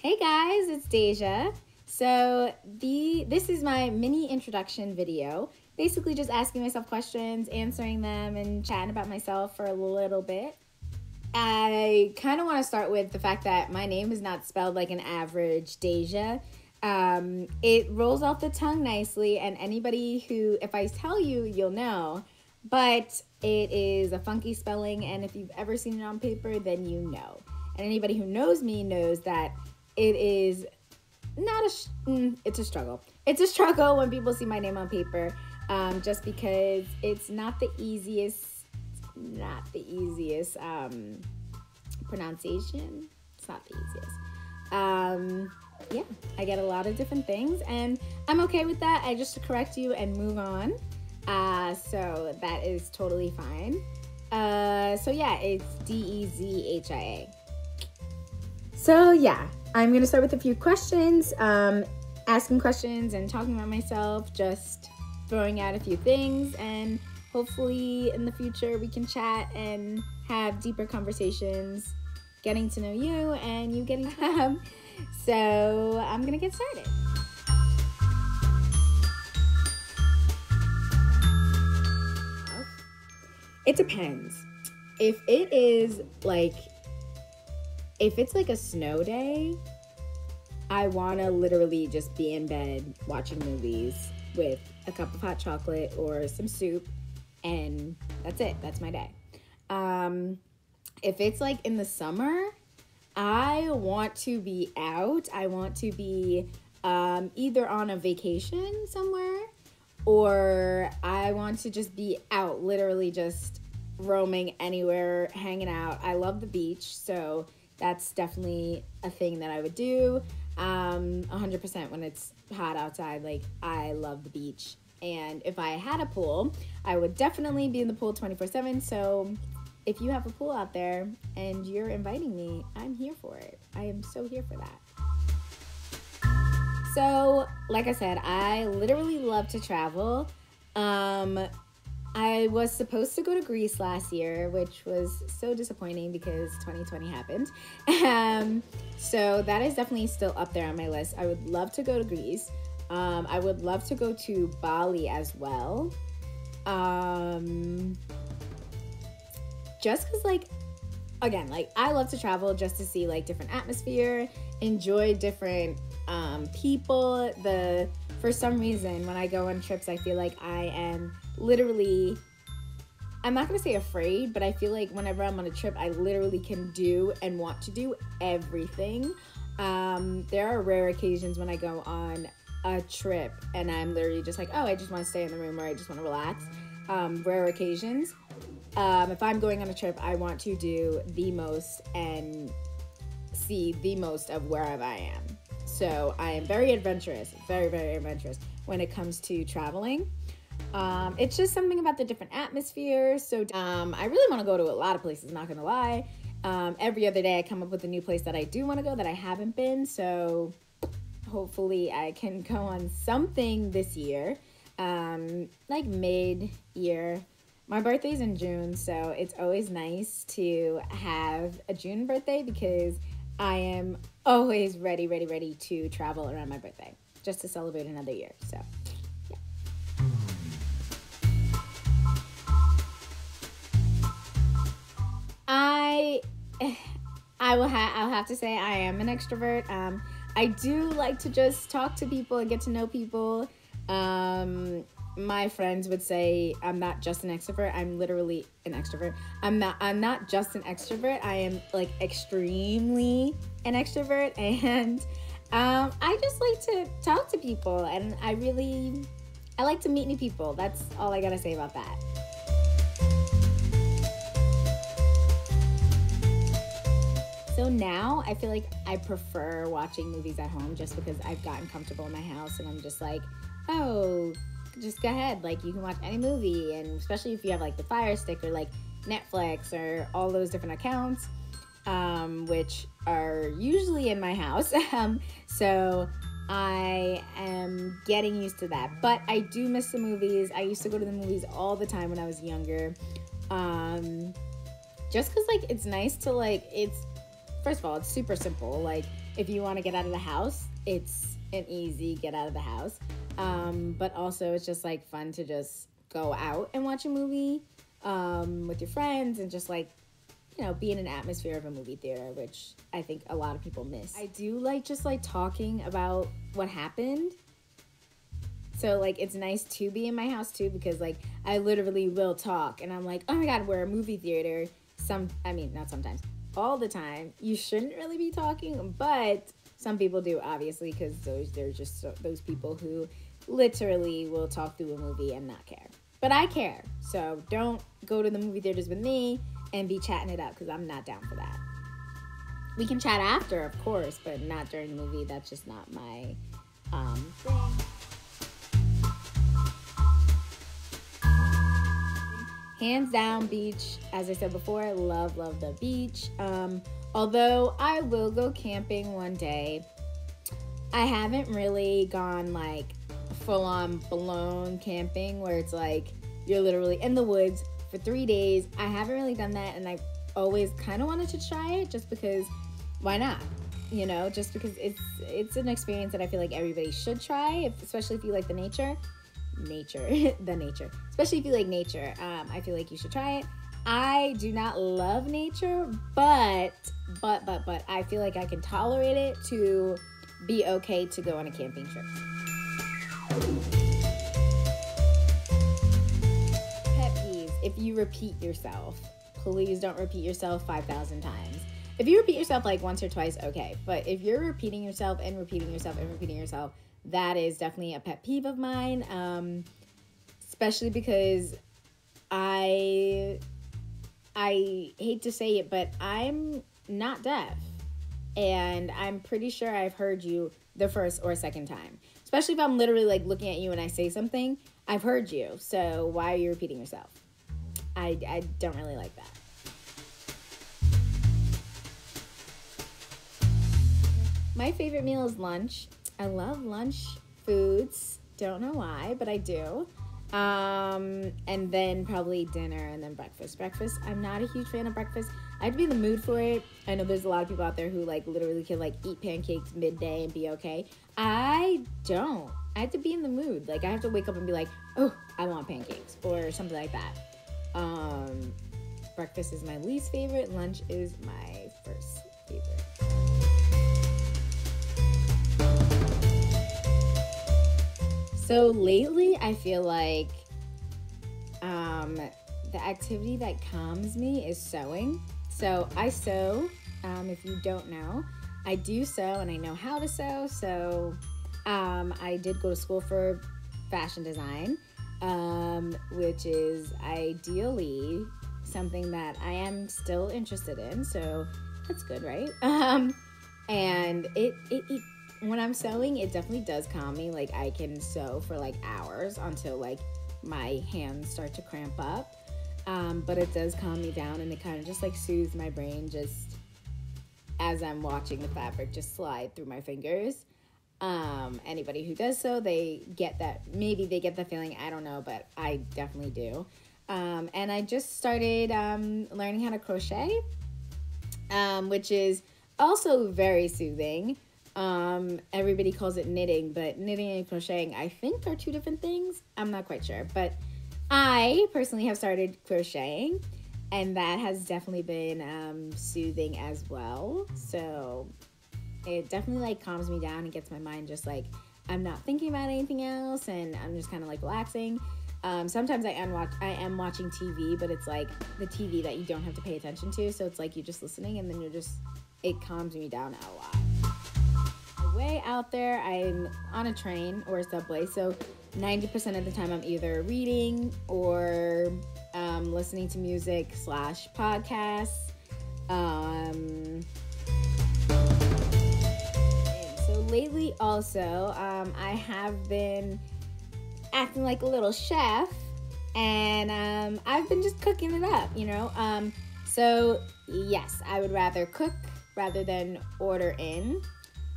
Hey guys, it's Deja. So this is my mini introduction video. Basically just asking myself questions, answering them, and chatting about myself for a little bit. I kind of want to start with the fact that my name is not spelled like an average Deja. It rolls off the tongue nicely, and anybody who, if I tell you, you'll know. But it is a funky spelling, and if you've ever seen it on paper, then you know. And anybody who knows me knows that it is not it's a struggle. It's a struggle when people see my name on paper, just because it's not the easiest pronunciation. It's not the easiest. Yeah, I get a lot of different things, and I'm okay with that. I just correct you and move on. So that is totally fine. So yeah, it's Dezhia. So yeah, I'm gonna start with a few questions, asking questions and talking about myself, just throwing out a few things, and hopefully in the future we can chat and have deeper conversations, getting to know you and you getting to know. So I'm gonna get started. It depends. If it's like a snow day, I want to literally just be in bed watching movies with a cup of hot chocolate or some soup, and that's it. That's my day. If it's like in the summer, I want to be out. I want to be either on a vacation somewhere, or I want to just be out, literally just roaming anywhere, hanging out. I love the beach, so that's definitely a thing that I would do. 100% when it's hot outside, like I love the beach. And if I had a pool, I would definitely be in the pool 24/7. So if you have a pool out there and you're inviting me, I'm here for it. I am so here for that. So, like I said, I literally love to travel. I was supposed to go to Greece last year, which was so disappointing because 2020 happened. So that is definitely still up there on my list. I would love to go to Greece. I would love to go to Bali as well. Just because, like, again, like, I love to travel just to see, like, different atmosphere, enjoy different people. For some reason, when I go on trips, I feel like I am literally, I'm not going to say afraid, but I feel like whenever I'm on a trip, I literally can do and want to do everything. There are rare occasions when I go on a trip and I'm literally just like, oh, I just want to stay in the room or I just want to relax. Rare occasions. If I'm going on a trip, I want to do the most and see the most of wherever I am. So I am very adventurous, very, very adventurous when it comes to traveling. It's just something about the different atmospheres. So I really want to go to a lot of places, not gonna lie. Every other day I come up with a new place that I do want to go that I haven't been. So hopefully I can go on something this year, like mid-year. My birthday's in June, so it's always nice to have a June birthday because I am always ready to travel around my birthday just to celebrate another year. So, yeah. I'll have to say I am an extrovert. I do like to just talk to people and get to know people. My friends would say I'm not just an extrovert. I'm literally an extrovert. I'm not just an extrovert. I am like extremely an extrovert, and I just like to talk to people, and I like to meet new people. That's all I gotta say about that. So now I feel like I prefer watching movies at home just because I've gotten comfortable in my house and I'm just like, oh, just go ahead. Like, you can watch any movie, and especially if you have like the Fire Stick or like Netflix or all those different accounts, which are usually in my house. So I am getting used to that. But I do miss the movies. I used to go to the movies all the time when I was younger. Just because, like, it's nice to, like, first of all, it's super simple. Like, if you want to get out of the house, it's an easy get out of the house. But also, it's just, like, fun to just go out and watch a movie with your friends and just, like, you know, be in an atmosphere of a movie theater, which I think a lot of people miss. I do like just, like, talking about what happened. So, like, it's nice to be in my house, too, because, like, I literally will talk. And I'm like, oh, my God, we're a movie theater. Not sometimes. All the time. You shouldn't really be talking, but some people do, obviously, because they're just those people who literally will talk through a movie and not care. But I care. So, don't go to the movie theaters with me and be chatting it up, because I'm not down for that. We can chat after, of course, but not during the movie. That's just not my thing. Hands down, beach. As I said before, I love the beach. Although I will go camping one day. I haven't really gone, like, full-on blown camping where it's like you're literally in the woods for 3 days. I haven't really done that, and I've always kind of wanted to try it just because, why not? You know, just because it's an experience that I feel like everybody should try, especially if you like the nature. Especially if you like nature. I feel like you should try it. I do not love nature, but I feel like I can tolerate it to be okay to go on a camping trip. Pet peeves. If you repeat yourself, please don't repeat yourself 5,000 times. If you repeat yourself like once or twice, okay. But if you're repeating yourself and repeating yourself and repeating yourself, that is definitely a pet peeve of mine, especially because I hate to say it, but I'm not deaf, and I'm pretty sure I've heard you the first or second time, especially if I'm literally like looking at you and I say something. I've heard you, so why are you repeating yourself? I don't really like that. My favorite meal is lunch. I love lunch foods. Don't know why, but I do. And then probably dinner and then breakfast. Breakfast, I'm not a huge fan of breakfast. I have to be in the mood for it. I know there's a lot of people out there who like literally can like eat pancakes midday and be okay. I don't. I have to be in the mood. Like I have to wake up and be like, oh, I want pancakes or something like that. Breakfast is my least favorite. Lunch is my first favorite. So lately, I feel like the activity that calms me is sewing. So I sew. If you don't know, I do sew and I know how to sew. So I did go to school for fashion design, which is ideally something that I am still interested in. So that's good, right? And it when I'm sewing, it definitely does calm me. Like I can sew for like hours until like my hands start to cramp up. But it does calm me down, and it kind of just like soothes my brain just as I'm watching the fabric just slide through my fingers. Anybody who does so, they get that. Maybe they get the feeling, I don't know, but I definitely do. And I just started learning how to crochet, which is also very soothing. Everybody calls it knitting, but knitting and crocheting I think are two different things. I'm not quite sure, but I personally have started crocheting, and that has definitely been soothing as well. So it definitely like calms me down and gets my mind just like I'm not thinking about anything else, and I'm just kind of like relaxing. Sometimes I am watching TV, but it's like the TV that you don't have to pay attention to, so it's like you're just listening, and then it calms me down a lot. Way out there, I'm on a train or a subway, so 90% of the time I'm either reading or listening to music / podcasts. So lately also, I have been acting like a little chef, and I've been just cooking it up, you know. So yes, I would rather cook rather than order in.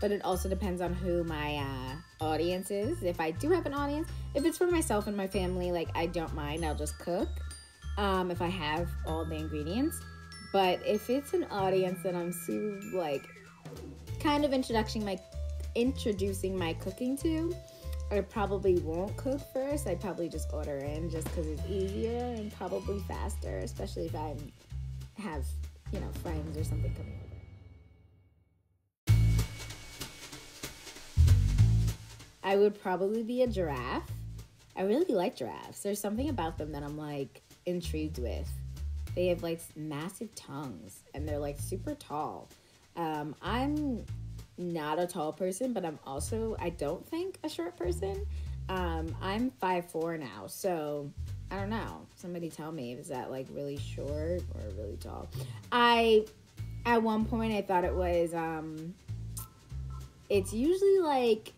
But it also depends on who my audience is. If I do have an audience, if it's for myself and my family, like I don't mind, I'll just cook if I have all the ingredients. But if it's an audience that I'm like kind of introducing my cooking to, I probably won't cook first. I'd probably just order in just because it's easier and probably faster, especially if I have, friends or something coming over. I would probably be a giraffe. I really like giraffes. There's something about them that I'm like intrigued with. They have like massive tongues and they're like super tall. I'm not a tall person, but I don't think a short person. I'm 5'4" now, so I don't know. Somebody tell me, is that like really short or really tall? At one point I thought it was, it's usually like,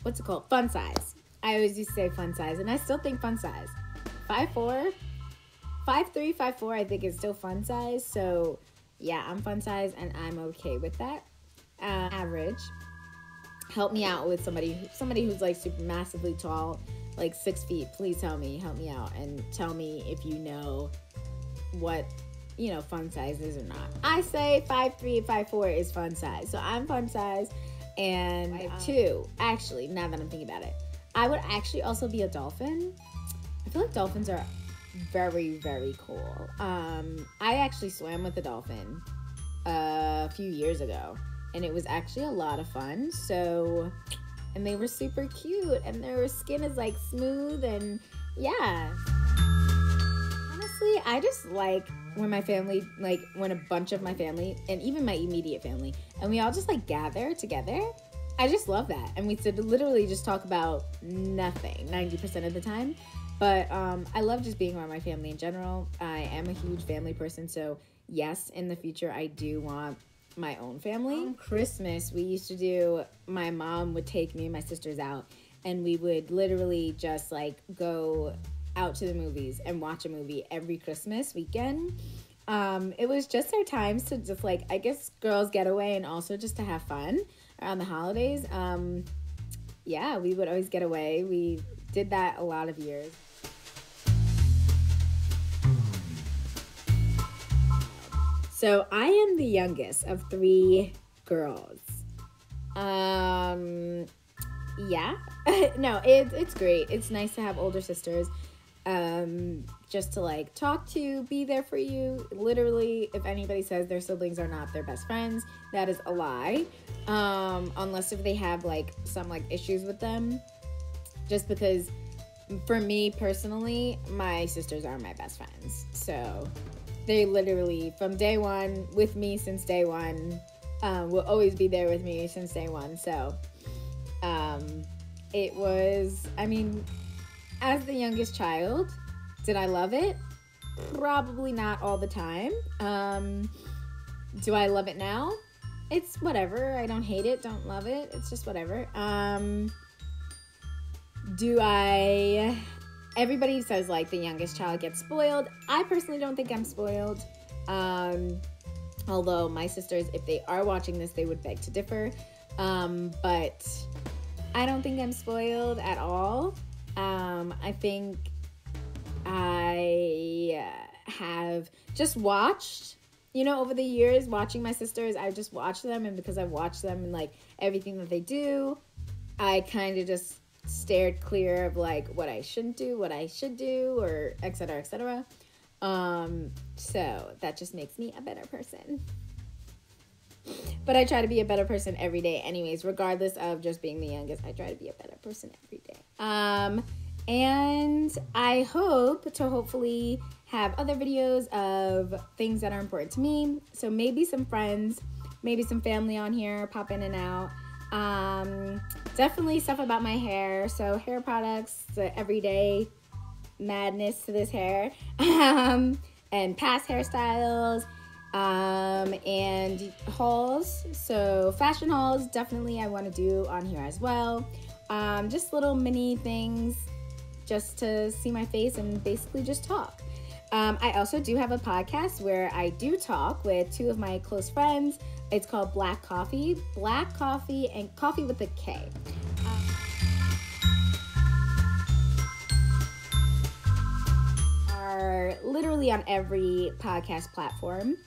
what's it called? Fun size. I always used to say fun size, and I still think fun size. 5'4", 5'3", 5'4", I think is still fun size. So yeah, I'm fun size and I'm okay with that. Average. Help me out with somebody who's like super massively tall, like 6 feet. Please help me out and tell me if you know what fun size is or not. I say 5'3", 5'4" is fun size, so I'm fun size. And 5'2", actually, now that I'm thinking about it, I would actually also be a dolphin. I feel like dolphins are very, very cool. I actually swam with a dolphin a few years ago, and it was actually a lot of fun. So, and they were super cute, and their skin is like smooth, and yeah. Honestly, I just like when my family, like when a bunch of my family and even my immediate family, and we all just like gather together. I just love that. And we literally just talk about nothing 90% of the time. But I love just being around my family in general. I am a huge family person, so yes, in the future I do want my own family. Christmas, we used to do, my mom would take me and my sisters out, and we would literally just like go out to the movies and watch a movie every Christmas weekend. It was just our times to just like, I guess, girls get away and also just to have fun around the holidays. Yeah, we would always get away. We did that a lot of years. So I am the youngest of 3 girls. Yeah. No, it's great. It's nice to have older sisters. Just to like talk to, be there for you. Literally, if anybody says their siblings are not their best friends, that is a lie. Unless if they have like some like issues with them. Just because for me personally, my sisters are my best friends. So they literally, from day one, with me since day one, will always be there with me since day one. So, it was, I mean, as the youngest child, did I love it? Probably not all the time. Do I love it now? It's whatever. I don't hate it, don't love it. It's just whatever. Everybody says like the youngest child gets spoiled. I personally don't think I'm spoiled. Although my sisters, if they are watching this, they would beg to differ. But I don't think I'm spoiled at all. I think I have just watched, over the years, watching my sisters, I've just watched them, and because I've watched them and like everything that they do, I kind of just stared clear of like what I shouldn't do, what I should do, or etc., etc. So that just makes me a better person. But I try to be a better person every day anyways, regardless of just being the youngest. I try to be a better person every day. And I hope to hopefully have other videos of things that are important to me. So maybe some friends, maybe some family on here, pop in and out. Definitely stuff about my hair. So hair products, the everyday madness to this hair. And past hairstyles. And hauls. So fashion hauls, definitely I want to do on here as well. Just little mini things just to see my face and basically just talk. I also do have a podcast where I do talk with 2 of my close friends. It's called Black Coffee and Coffee with a K. Are literally on every podcast platform.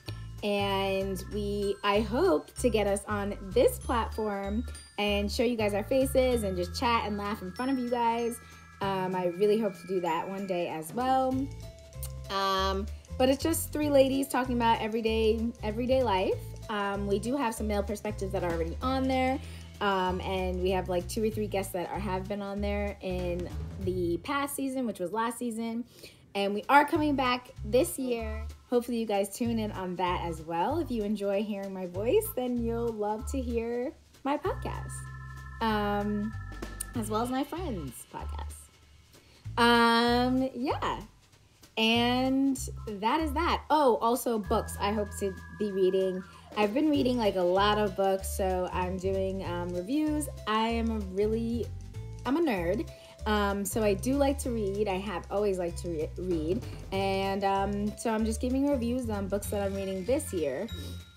And I hope to get us on this platform and show you guys our faces and just chat and laugh in front of you guys. I really hope to do that one day as well. But it's just three ladies talking about everyday life. We do have some male perspectives that are already on there. And we have like 2 or 3 guests that have been on there in the past season, which was last season. And we are coming back this year. Hopefully you guys tune in on that as well. If you enjoy hearing my voice, then you'll love to hear my podcast, as well as my friends' podcasts. Yeah. And that is that. Oh, also books. I hope to be reading. I've been reading like a lot of books, so I'm doing reviews. I'm a nerd. So I do like to read. I have always liked to read. And so I'm just giving reviews on books that I'm reading this year.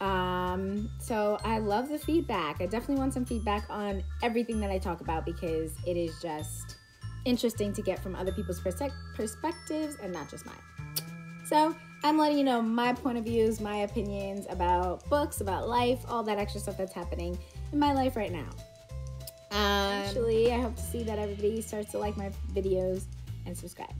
So I love the feedback. I definitely want some feedback on everything that I talk about, because it is just interesting to get from other people's perspectives and not just mine. So I'm letting you know my point of views, my opinions about books, about life, all that extra stuff that's happening in my life right now. Actually, I hope to see that everybody starts to like my videos and subscribe.